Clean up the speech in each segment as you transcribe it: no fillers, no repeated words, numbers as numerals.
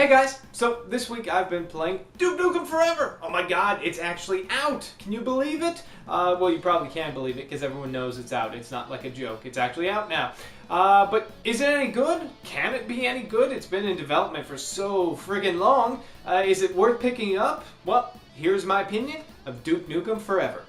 Hey guys, so this week I've been playing Duke Nukem Forever! Oh my god, it's actually out! Can you believe it? Well, you probably can't believe it because everyone knows it's out. It's not like a joke. It's actually out now. But is it any good? Can it be any good? It's been in development for so friggin' long. Is it worth picking up? Well, here's my opinion of Duke Nukem Forever.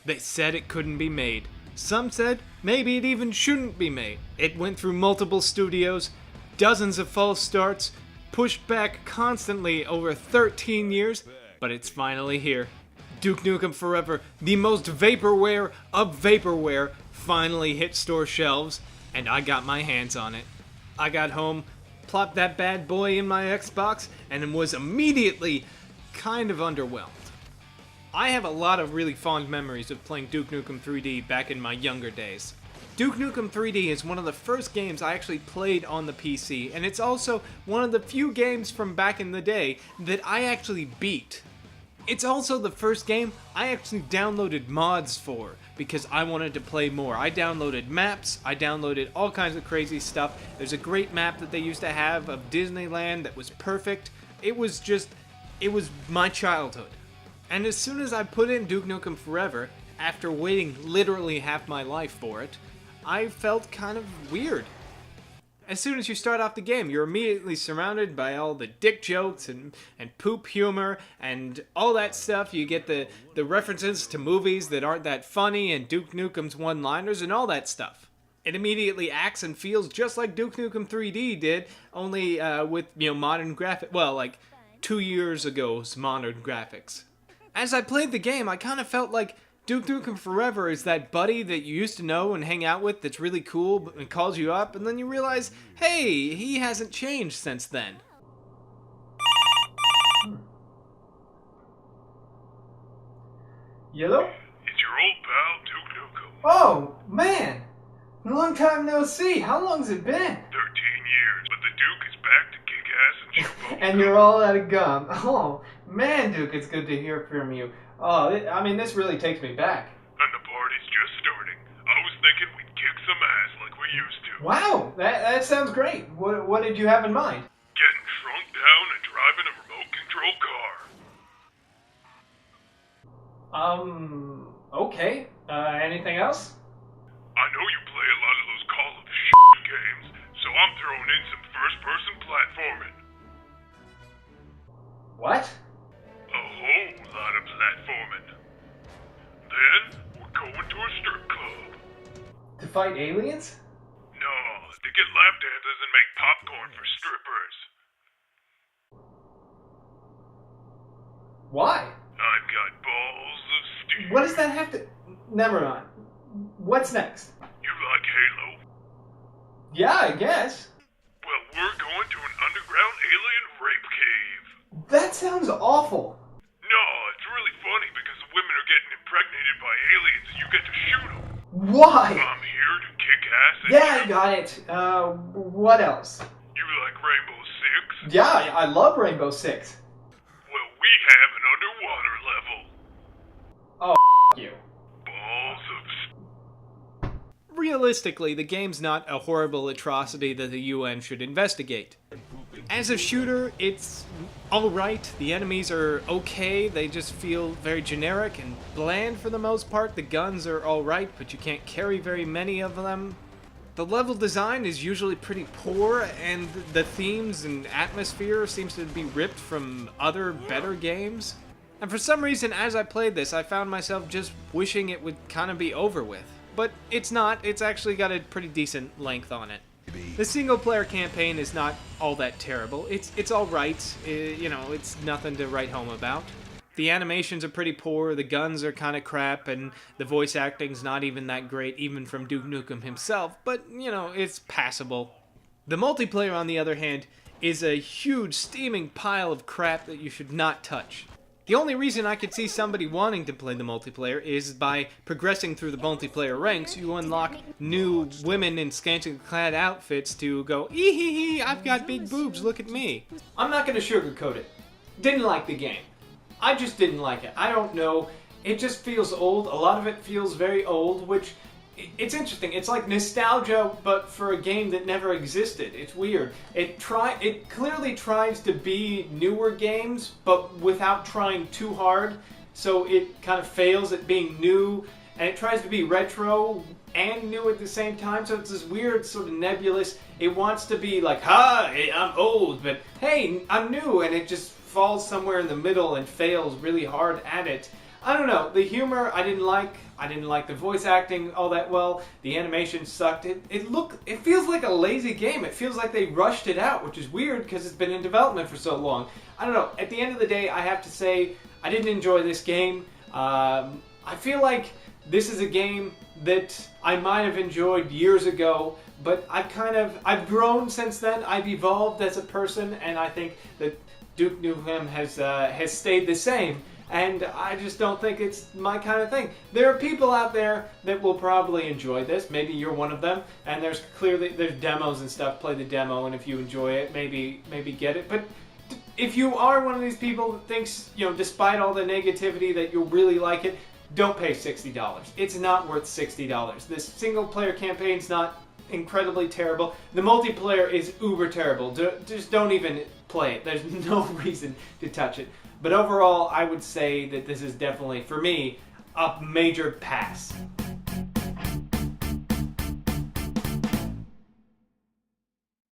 They said it couldn't be made. Some said maybe it even shouldn't be made. It went through multiple studios, dozens of false starts, pushed back constantly over 13 years, but it's finally here. Duke Nukem Forever, the most vaporware of vaporware, finally hit store shelves, and I got my hands on it. I got home, plopped that bad boy in my Xbox, and was immediately kind of underwhelmed. I have a lot of really fond memories of playing Duke Nukem 3D back in my younger days. Duke Nukem 3D is one of the first games I actually played on the PC, and it's also one of the few games from back in the day that I actually beat. It's also the first game I actually downloaded mods for, because I wanted to play more. I downloaded maps, I downloaded all kinds of crazy stuff. There's a great map that they used to have of Disneyland that was perfect. It was my childhood. And as soon as I put in Duke Nukem Forever, after waiting literally half my life for it, I felt kind of weird. As soon as you start off the game, you're immediately surrounded by all the dick jokes and poop humor and all that stuff. You get the references to movies that aren't that funny and Duke Nukem's one-liners and all that stuff. It immediately acts and feels just like Duke Nukem 3D did, only with, modern graphics. Well, like 2 years ago's modern graphics. As I played the game, I kind of felt like Duke Nukem Forever is that buddy that you used to know and hang out with that's really cool and calls you up, and then you realize, hey, he hasn't changed since then. Yellow? It's your old pal, Duke Nukem. Oh, man! Long time no see. How long's it been? 13 years, but the Duke is back to kick ass and chew bubble. And you're all out of gum. Oh, man, Duke, it's good to hear from you. Oh, this really takes me back. And the party's just starting. I was thinking we'd kick some ass like we used to. Wow, that sounds great. What did you have in mind? Getting shrunk down and driving a remote control car. Okay. Anything else? I know you play a lot of those Call of shit games, so I'm throwing in some first-person platforming. What? A whole lot of platforming. Then, we're going to a strip club. To fight aliens? No, to get lap dances and make popcorn for strippers. Why? I've got balls of steel. What does that have to... Never mind. What's next? You like Halo? Yeah, I guess. Well, we're going to an underground alien rape cave. That sounds awful. No, it's really funny because the women are getting impregnated by aliens and you get to shoot them. Why? I'm here to kick ass and Yeah, I got it. What else? You like Rainbow Six? Yeah, I love Rainbow Six. Well, we have an underwater level. Oh, you. Balls of Realistically, the game's not a horrible atrocity that the UN should investigate. As a shooter, it's alright. The enemies are okay. They just feel very generic and bland for the most part. The guns are alright, but you can't carry very many of them. The level design is usually pretty poor, and the themes and atmosphere seems to be ripped from other better games. And for some reason, as I played this, I found myself just wishing it would kind of be over with. But it's not. It's actually got a pretty decent length on it. The single-player campaign is not all that terrible. It's all right. It's nothing to write home about. The animations are pretty poor, the guns are kind of crap, and the voice acting's not even that great, even from Duke Nukem himself, but, it's passable. The multiplayer, on the other hand, is a huge steaming pile of crap that you should not touch. The only reason I could see somebody wanting to play the multiplayer is by progressing through the multiplayer ranks, you unlock new women in scantily clad outfits to go, ee-hee-hee, I've got big boobs, look at me. I'm not going to sugarcoat it. Didn't like the game. I just didn't like it. I don't know. It just feels old. A lot of it feels very old, which it's interesting. It's like nostalgia, but for a game that never existed. It's weird. It clearly tries to be newer games, but without trying too hard. So it kind of fails at being new, and it tries to be retro and new at the same time. So it's this weird sort of nebulous. It wants to be like, hey, I'm old, but hey, I'm new, and it just falls somewhere in the middle and fails really hard at it. I don't know. The humor I didn't like. I didn't like the voice acting all that well. The animation sucked. It feels like a lazy game. It feels like they rushed it out, which is weird because it's been in development for so long. I don't know. At the end of the day, I have to say I didn't enjoy this game. I feel like this is a game that I might have enjoyed years ago, but I've grown since then. I've evolved as a person, and I think that Duke Nukem has stayed the same. And I just don't think it's my kind of thing. There are people out there that will probably enjoy this. Maybe you're one of them. And there's demos and stuff. Play the demo, and if you enjoy it, maybe get it. But if you are one of these people that thinks, despite all the negativity, that you'll really like it, don't pay $60. It's not worth $60. This single player campaign's not incredibly terrible. The multiplayer is uber terrible. Just don't even play it. There's no reason to touch it. But overall, I would say that this is definitely, for me, a major pass.